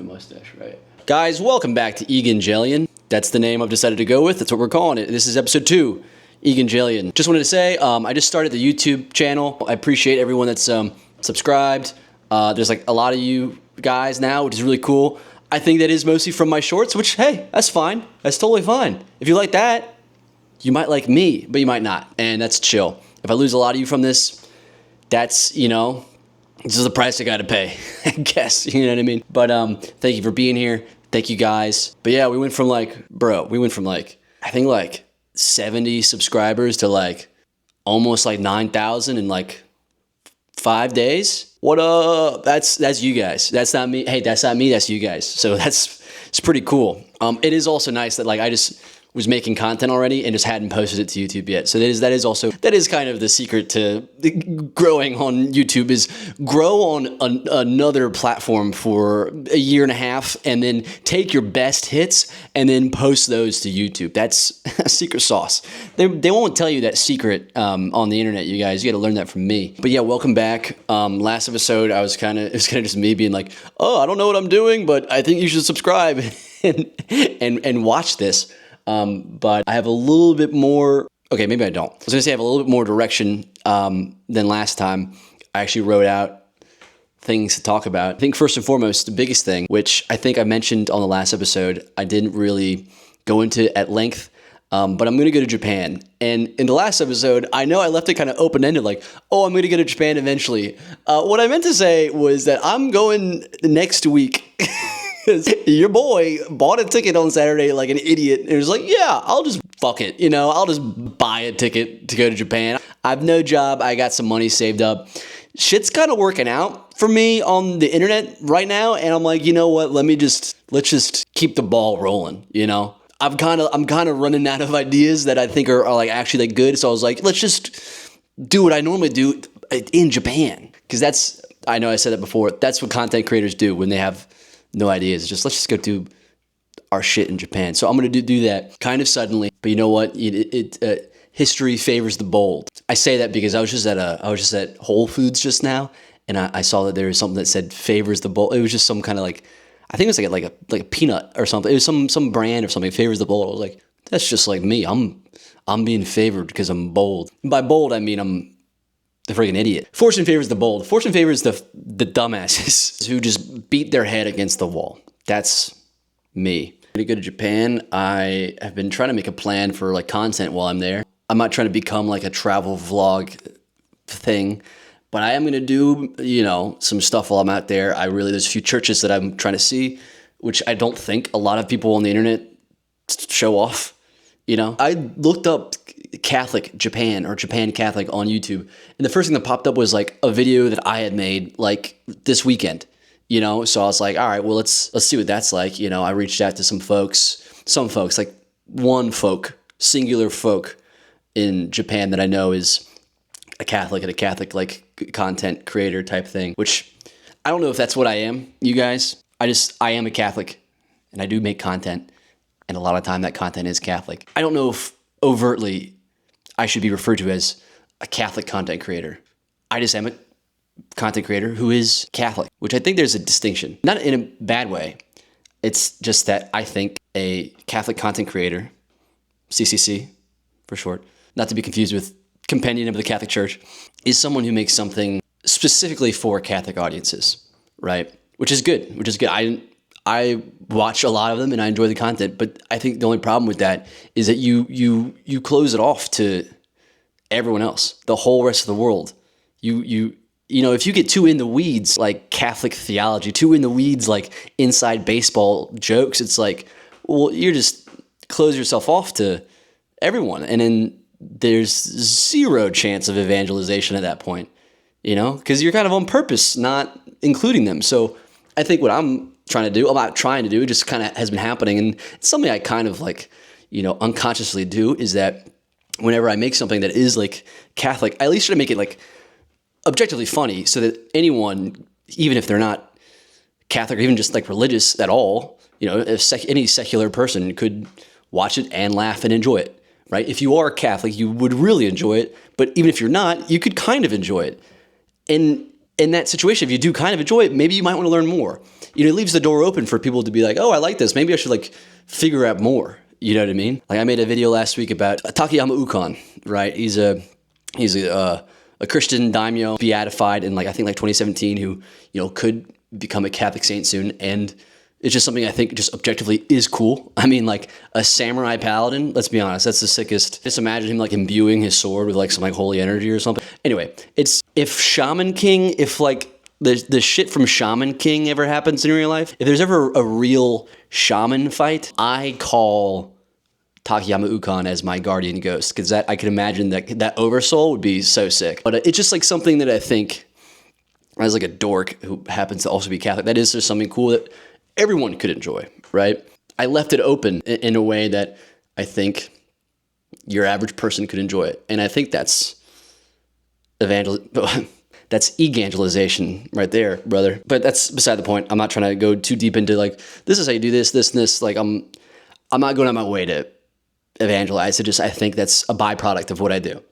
the mustache, right? Guys, welcome back to Egangelion. That's the name I've decided to go with. That's what we're calling it. This is episode 2, Egangelion. Just wanted to say, I just started the YouTube channel. I appreciate everyone that's subscribed. There's like a lot of you guys now, which is really cool. I think that is mostly from my shorts, which, hey, that's fine. That's totally fine. If you like that, you might like me, but you might not. And that's chill. If I lose a lot of you from this, that's, you know, this is the price I gotta pay, I guess, you know what I mean? But thank you for being here. Thank you guys. But yeah, we went from like, I think like 70 subscribers to like almost like 9,000 in like 5 days. What up? That's you guys. That's not me. Hey, that's not me. That's you guys. So it's pretty cool. It is also nice that like I just was making content already and just hadn't posted it to YouTube yet. So that is kind of the secret to growing on YouTube, is grow on another platform for a year and a half and then take your best hits and then post those to YouTube. That's a secret sauce. They won't tell you that secret on the internet, you guys. You got to learn that from me. But yeah, welcome back. Last episode, it was kind of just me being like, oh, I don't know what I'm doing, but I think you should subscribe and watch this. But I have a little bit more, okay, maybe I don't. I was gonna say I have a little bit more direction than last time. I actually wrote out things to talk about. I think first and foremost, the biggest thing, which I think I mentioned on the last episode, I didn't really go into at length, but I'm gonna go to Japan. And in the last episode, I know I left it kind of open-ended, like, oh, I'm gonna go to Japan eventually. What I meant to say was that I'm going next week. Your boy bought a ticket on Saturday like an idiot and was like, yeah, I'll just fuck it. You know, I'll just buy a ticket to go to Japan. I have no job. I got some money saved up. Shit's kind of working out for me on the internet right now. And I'm like, you know what? Let's just keep the ball rolling. You know, I'm kind of running out of ideas that I think are like actually like good. So I was like, let's just do what I normally do in Japan. Cause I know I said that before. That's what content creators do when they have no ideas. Just let's just go do our shit in Japan. So I'm going to do that kind of suddenly. But you know what? History favors the bold. I say that because I was just at Whole Foods just now, and I saw that there was something that said favors the bold. It was just some kind of like, I think it was like a peanut or something. It was some brand or something, favors the bold. I was like, that's just like me. I'm being favored because I'm bold. And by bold, I mean I'm the friggin' idiot. Fortune favors the bold. Fortune favors the dumbasses who just beat their head against the wall. That's me. To go to Japan, I have been trying to make a plan for like content while I'm there. I'm not trying to become like a travel vlog thing, but I am going to do, you know, some stuff while I'm out there. There's a few churches that I'm trying to see, which I don't think a lot of people on the internet show off. You know, I looked up Catholic Japan or Japan Catholic on YouTube, and the first thing that popped up was like a video that I had made like this weekend, you know? So I was like, all right, well, let's see what that's like. You know, I reached out to some folks, like singular folk in Japan that I know is a Catholic and a Catholic like content creator type thing, which I don't know if that's what I am, you guys. I am a Catholic and I do make content. And a lot of time that content is Catholic. I don't know if overtly I should be referred to as a Catholic content creator. I just am a content creator who is Catholic, which I think there's a distinction. Not in a bad way. It's just that I think a Catholic content creator, CCC for short, not to be confused with Compendium of the Catholic Church, is someone who makes something specifically for Catholic audiences, right? Which is good. I watch a lot of them and I enjoy the content, but I think the only problem with that is that you close it off to everyone else, the whole rest of the world. You know, if you get too in the weeds, like Catholic theology, too in the weeds, like inside baseball jokes, it's like, well, you're just close yourself off to everyone. And then there's zero chance of evangelization at that point, you know, because you're kind of on purpose not including them. So I think what I'm not trying to do, it just kind of has been happening. And it's something I kind of like, you know, unconsciously do, is that whenever I make something that is like Catholic, I at least try to make it like objectively funny so that anyone, even if they're not Catholic or even just like religious at all, you know, any secular person could watch it and laugh and enjoy it, right? If you are Catholic, you would really enjoy it. But even if you're not, you could kind of enjoy it. And in that situation, if you do kind of enjoy it, maybe you might want to learn more. You know, it leaves the door open for people to be like, oh, I like this. Maybe I should like figure out more. You know what I mean? Like I made a video last week about Takayama Ukon, right? He's a Christian daimyo, beatified in like I think like 2017, who could become a Catholic saint soon, and it's just something I think just objectively is cool. I mean, like a samurai paladin. Let's be honest, that's the sickest. Just imagine him like imbuing his sword with like some like holy energy or something. Anyway, it's if Shaman King, if like the shit from Shaman King ever happens in real life, if there's ever a real shaman fight, I call Takayama Ukon as my guardian ghost, because I can imagine that oversoul would be so sick. But it's just like something that I think, as like a dork who happens to also be Catholic, that is just something cool that everyone could enjoy, right? I left it open in a way that I think your average person could enjoy it, and I think that's that's evangelization right there, brother. But that's beside the point. I'm not trying to go too deep into like this is how you do this, and this. Like I'm not going out my way to evangelize. I think that's a byproduct of what I do.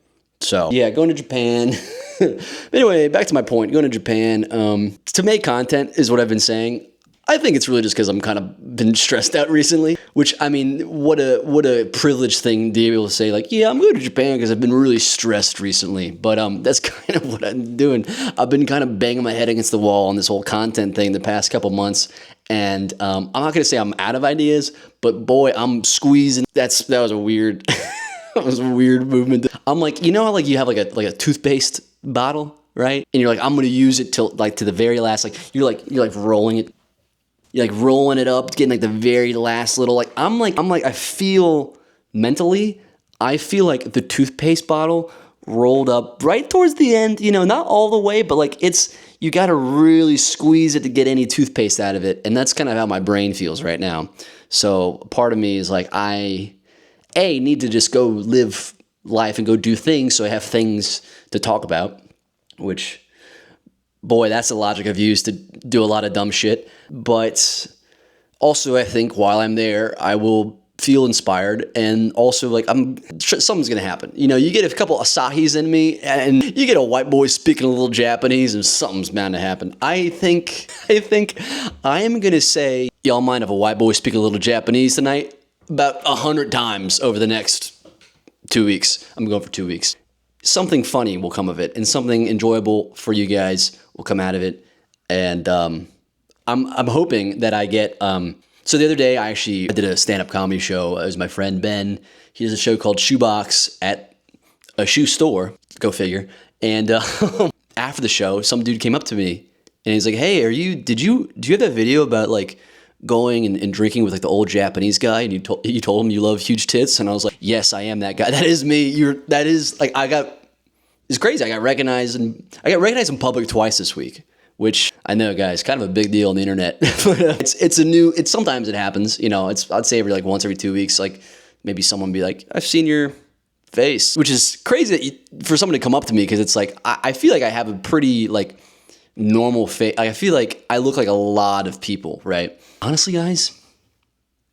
So yeah, going to Japan. Anyway, back to my point. Going to Japan to make content is what I've been saying. I think it's really just because I'm kind of been stressed out recently. Which I mean, what a privileged thing to be able to say. Like, yeah, I'm going to Japan because I've been really stressed recently. But that's kind of what I'm doing. I've been kind of banging my head against the wall on this whole content thing the past couple months. And I'm not going to say I'm out of ideas, but boy, I'm squeezing. That was a weird, that was a weird movement. I'm like, you know how like you have like a toothpaste bottle, right? And you're like, I'm going to use it till like to the very last. Like you're like rolling it. You're like rolling it up, getting like the very last little. Like I'm like I feel mentally, I feel like the toothpaste bottle rolled up right towards the end. You know, not all the way, but like you got to really squeeze it to get any toothpaste out of it. And that's kind of how my brain feels right now. So part of me is like, I need to just go live life and go do things so I have things to talk about, which, boy, that's the logic I've used to do a lot of dumb shit. But also I think while I'm there, I will feel inspired, and also like something's gonna happen. You know, you get a couple Asahis in me, and you get a white boy speaking a little Japanese, and something's bound to happen. I think I am gonna say, y'all mind if a white boy speak a little Japanese tonight? About 100 times over the next 2 weeks. I'm going for 2 weeks. Something funny will come of it, and something enjoyable for you guys will come out of it. And I'm hoping that I get. So the other day, I did a stand-up comedy show. It was my friend Ben. He does a show called Shoebox at a shoe store. Go figure. And after the show, some dude came up to me and he's like, "Hey, do you have that video about like going and drinking with like the old Japanese guy, and you told him you love huge tits?" And I was like, "Yes, I am that guy. That is me. It's crazy. I got recognized in public twice this week." Which I know, guys, kind of a big deal on the internet. But sometimes it happens. You know, I'd say once every 2 weeks, like maybe someone be like, "I've seen your face," which is crazy for someone to come up to me, because it's like I feel like I have a pretty like normal face. I feel like I look like a lot of people, right? Honestly, guys,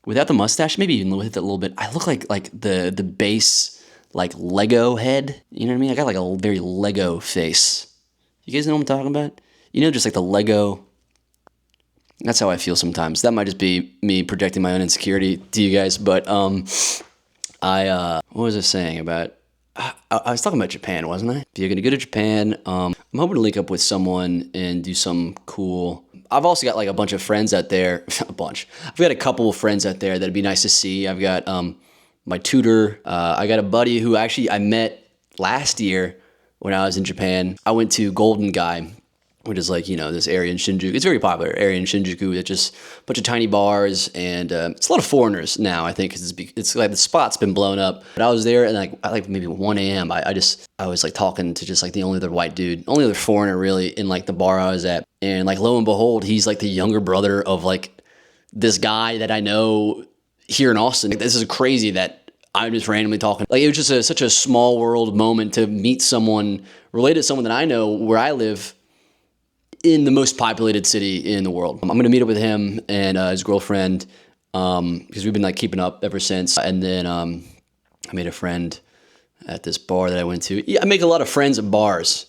without the mustache, maybe even with it a little bit, I look like the base like Lego head. You know what I mean? I got like a very Lego face. You guys know what I'm talking about? You know, just like the Lego. That's how I feel sometimes. That might just be me projecting my own insecurity to you guys. But what was I saying about? I was talking about Japan, wasn't I? If you're gonna go to Japan, I'm hoping to link up with someone and do some cool. I've also got like a bunch of friends out there. A bunch. I've got a couple of friends out there that'd be nice to see. I've got my tutor. I got a buddy who actually I met last year when I was in Japan. I went to Golden Gai, which is like, you know, this area in Shinjuku. It's a very popular area in Shinjuku. It's just a bunch of tiny bars, and it's a lot of foreigners now, I think, because it's like the spot's been blown up. But I was there, and like maybe 1 a.m. I was like talking to just like the only other white dude, only other foreigner really in like the bar I was at. And like lo and behold, he's like the younger brother of like this guy that I know here in Austin. This is crazy that I'm just randomly talking. Like it was just such a small world moment to meet someone related to someone that I know where I live, in the most populated city in the world. I'm going to meet up with him and his girlfriend, because we've been like keeping up ever since. And then I made a friend at this bar that I went to. Yeah, I make a lot of friends at bars.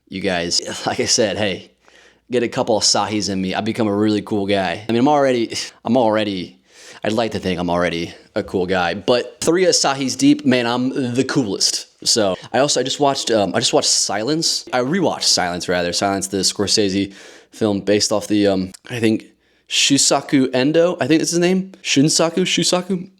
you guys, like I said, hey, get a couple of Sahis in me, I become a really cool guy. I mean, I'd like to think I'm already a cool guy, but 3 Asahis deep, man, I'm the coolest. So I just watched Silence. I rewatched Silence rather. Silence, the Scorsese film based off the I think Shusaku Endo. I think that's his name. Shusaku.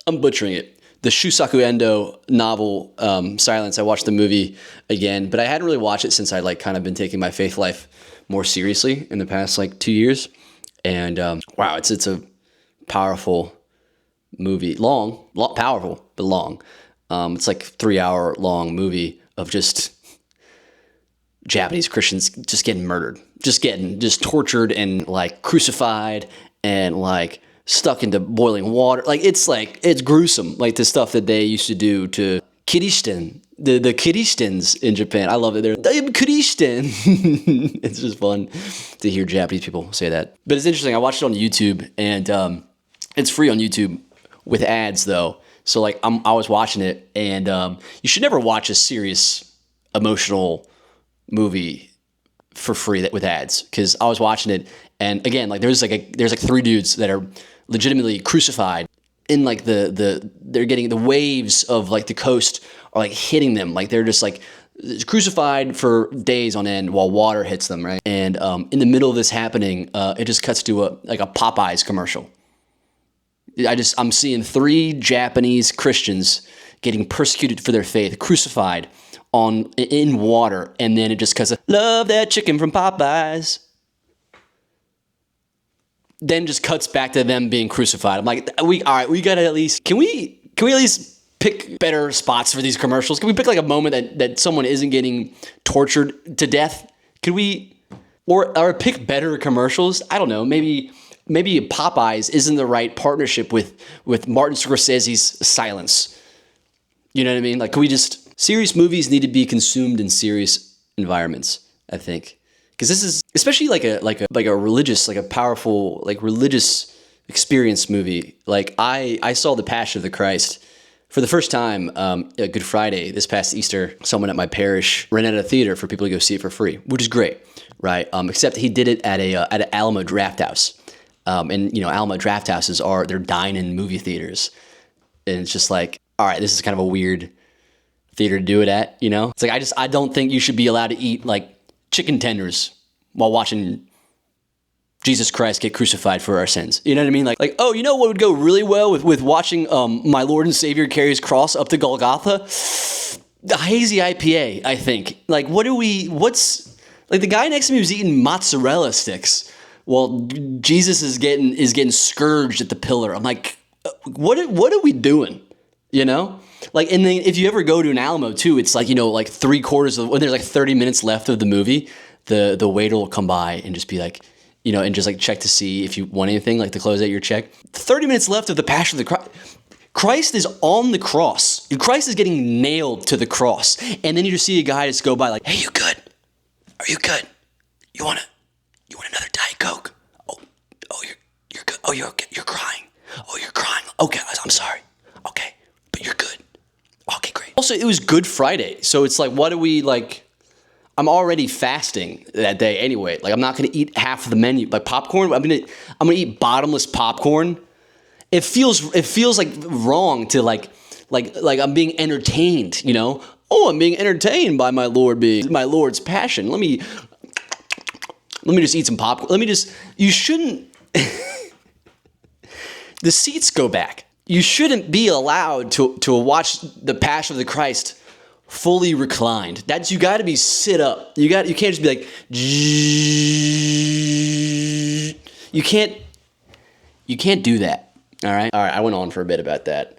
I'm butchering it. The Shusaku Endo novel, Silence. I watched the movie again, but I hadn't really watched it since I like kind of been taking my faith life more seriously in the past like 2 years. And wow, it's a powerful movie. Powerful, but long. It's like 3-hour long movie of just Japanese Christians just getting murdered, just tortured and like crucified and like stuck into boiling water. It's gruesome. Like the stuff that they used to do to Kirishiten, the Kirishitens in Japan. I love it. They're Kirishiten. It's just fun to hear Japanese people say that. But it's interesting. I watched it on YouTube, and it's free on YouTube with ads though. So like I was watching it, and you should never watch a serious, emotional movie for free with ads, because I was watching it, and again, like there's like 3 dudes that are legitimately crucified in like they're getting the waves of like the coast are like hitting them, like they're just like crucified for days on end while water hits them, right? And in the middle of this happening, it just cuts to a Popeyes commercial. I'm seeing 3 Japanese Christians getting persecuted for their faith, crucified in water, and then it just cuts to love that chicken from Popeyes. Then just cuts back to them being crucified. I'm like, all right, we gotta at least can we at least pick better spots for these commercials? Can we pick like a moment that someone isn't getting tortured to death? Can we or pick better commercials? I don't know, maybe Popeyes isn't the right partnership with Martin Scorsese's Silence. You know what I mean? Like, can we serious movies need to be consumed in serious environments, I think. Because this is especially like a religious, like a powerful, like religious experience movie. Like I saw The Passion of the Christ for the first time Good Friday this past Easter. Someone at my parish rented a theater for people to go see it for free, which is great, right? Except he did it at an Alamo Draft House. And Alamo Draft Houses they're dine-in movie theaters, and it's just like, all right, this is kind of a weird theater to do it at. It's like I don't think you should be allowed to eat like chicken tenders while watching Jesus Christ get crucified for our sins. You know what I mean? Like oh, you know what would go really well with watching my Lord and Savior carry his cross up to Golgotha? The hazy IPA, I think. Like what's like the guy next to me was eating mozzarella sticks while Jesus is getting scourged at the pillar. I'm like, what are we doing? Like, and then if you ever go to an Alamo too, it's like, like 3/4 of when there's like 30 minutes left of the movie, the waiter will come by and just be like, and just like check to see if you want anything, like to close out your check. 30 minutes left of the Passion of the Christ. Christ is on the cross. Christ is getting nailed to the cross. And then you just see a guy just go by like, hey, you good? Are you good? You want another Diet Coke? Oh, you're good. Oh, you're okay. You're crying. Oh, you're crying. Okay, I'm sorry. Okay, but you're good. Okay, great. Also, it was Good Friday, so it's like, what do we like? I'm already fasting that day anyway. Like, I'm not gonna eat half of the menu, like popcorn. I'm gonna eat bottomless popcorn. It feels like wrong to like I'm being entertained. Oh, I'm being entertained by my Lord's passion. Let me just eat some popcorn. You shouldn't. The seats go back. You shouldn't be allowed to watch the Passion of the Christ fully reclined. You got to be sit up. You can't just be like. You can't do that. All right. I went on for a bit about that.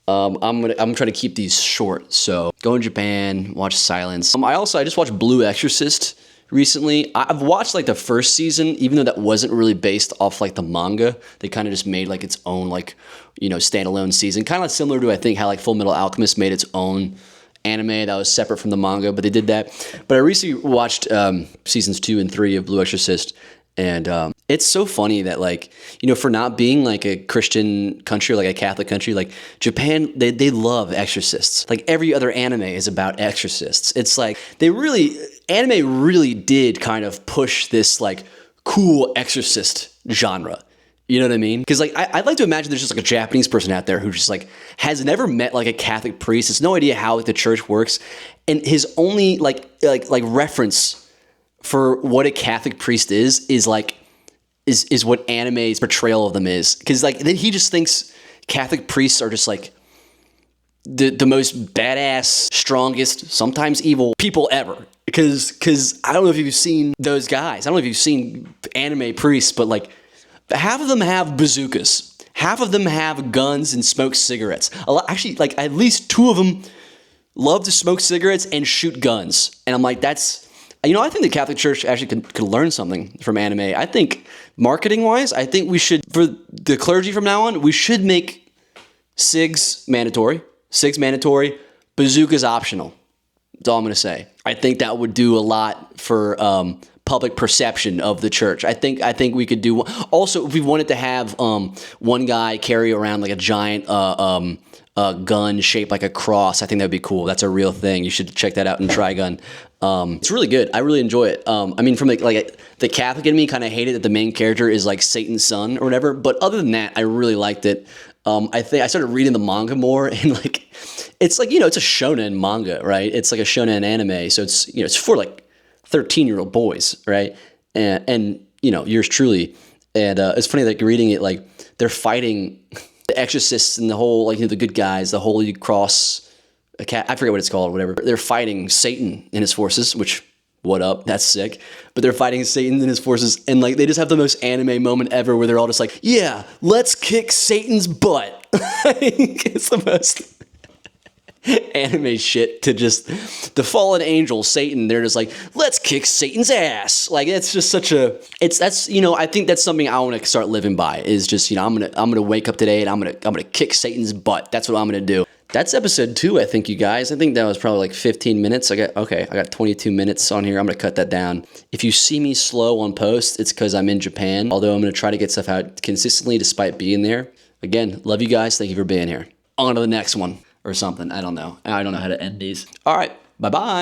I'm trying to keep these short. So go in Japan, watch Silence. I just watched Blue Exorcist recently. I've watched like the first season, even though that wasn't really based off like the manga. They kind of just made like its own like standalone season, kind of similar to I think how like Full Metal Alchemist made its own anime that was separate from the manga, but they did that. But I recently watched seasons 2 and 3 of Blue Exorcist, And it's so funny that, like, you know, for not being like a Christian country, like a Catholic country, like Japan, they love exorcists. Like every other anime is about exorcists. It's like anime really did kind of push this like cool exorcist genre. You know what I mean? Because like I'd like to imagine there's just like a Japanese person out there who just like has never met like a Catholic priest, has no idea how like the church works, and his only like reference for what a Catholic priest is what anime's portrayal of them is. Because like then he just thinks Catholic priests are just like the most badass, strongest, sometimes evil people ever. Because I don't know if you've seen those guys. I don't know if you've seen anime priests, but like half of them have bazookas. Half of them have guns and smoke cigarettes. Actually, like at least 2 of them love to smoke cigarettes and shoot guns. And I'm like, that's... You know, I think the Catholic Church actually could learn something from anime. I think, marketing-wise, I think we should, for the clergy from now on, we should make Cigs mandatory, bazookas optional. That's all I'm going to say. I think that would do a lot for public perception of the church. I think we could do... Also, if we wanted to have one guy carry around like a giant gun shaped like a cross, I think that would be cool. That's a real thing. You should check that out in Trigun. It's really good. I really enjoy it. I mean, from like the Catholic in me kind of hated that the main character is like Satan's son or whatever. But other than that, I really liked it. I think I started reading the manga more, and like, it's like, you know, it's a shonen manga, right? It's like a shonen anime, so it's, you know, it's for like 13-year-old boys, right? And you know, yours truly. And it's funny, like reading it, like they're fighting the exorcists and the whole, like, you know, the good guys, the Holy Cross. I forget what it's called or whatever. They're fighting Satan and his forces, which, what up? That's sick. But they're fighting Satan and his forces, and like they just have the most anime moment ever where they're all just like, yeah, let's kick Satan's butt. It's the most anime shit to just the fallen angel, Satan. They're just like, let's kick Satan's ass. Like, it's just such a, that's, you know, I think that's something I want to start living by, is just, you know, I'm gonna wake up today and I'm gonna kick Satan's butt. That's what I'm gonna do. That's episode 2, I think, you guys. I think that was probably like 15 minutes. I got 22 minutes on here. I'm going to cut that down. If you see me slow on post, it's because I'm in Japan. Although I'm going to try to get stuff out consistently despite being there. Again, love you guys. Thank you for being here. On to the next one or something. I don't know. I don't know how to end these. All right. Bye-bye.